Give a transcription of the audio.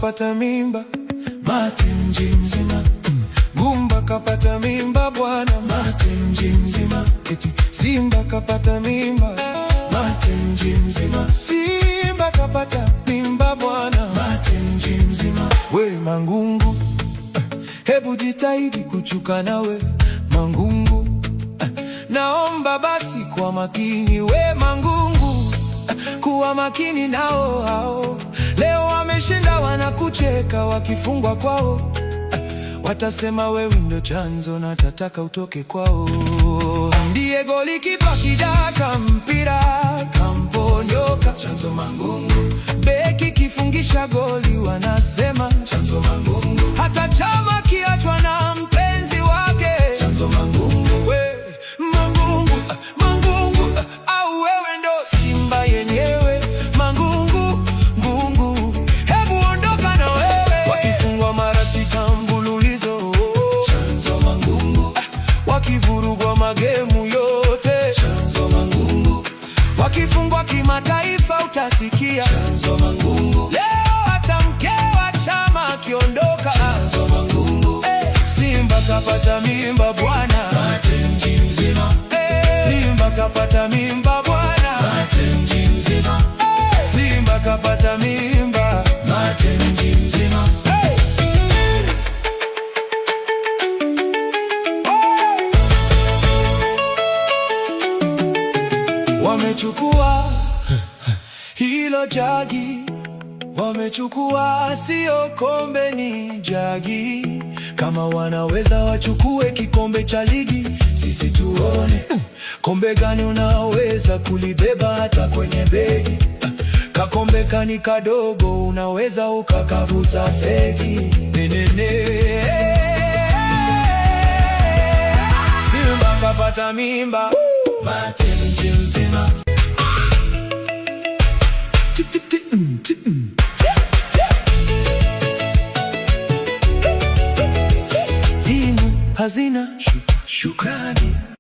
kapata mimba, mate mji mzima. Gumba kapata mimba bwana, mate mji mzima. Eti Simba kapata mimba, mate mji mzima. Simba kapata mimba bwana, mate mji mzima. We Mangungu, hebu jitahidi kuchuka nawe Mangungu, naomba basi kwa makini. We Mangungu, kuwa makini nao hao. Leo wameshinda wanakucheka, wakifungwa kwao watasema wewe ndo chanzo na tataka utoke kwao. Ndiye golikipa kidaka mpira kamponyoka, chanzo Mangungu. Beki kifungisha goli wanasema chanzo Mangungu. Hata chama kiachwa na mpenzi wake chanzo Mangungu. We Mangungu, Mangungu, au wewe ndo Simba yenyewe Mangungu, Ngungu, hebu ondoka na wewe. Wakifungwa mara 6 mfululizo chanzo Mangungu. Wakivurugwa magemu yote chanzo Mangungu. Wakifungwa kimataifa utasikia chanzo Mangungu. Leo hata mke wa chama akiondoka chanzo Mangungu. Simba kapata mimba bwana, mate mji mzima. Simba kapata mimba bwana, mate mji mzima. Simba kapata mimba, mate mji mzima. Wamechukua hilo jagi, wamechukua sio kombe, ni jagi. Kama wanaweza wachukue kikombe cha ligi, sisi tuone kombe gani unaweza kulibeba hata kwenye begi. Kakombe kani kadogo, unaweza ukakavuta fegi. Simba kapata mimba, mate mji mzima. Timu hazina shukrani.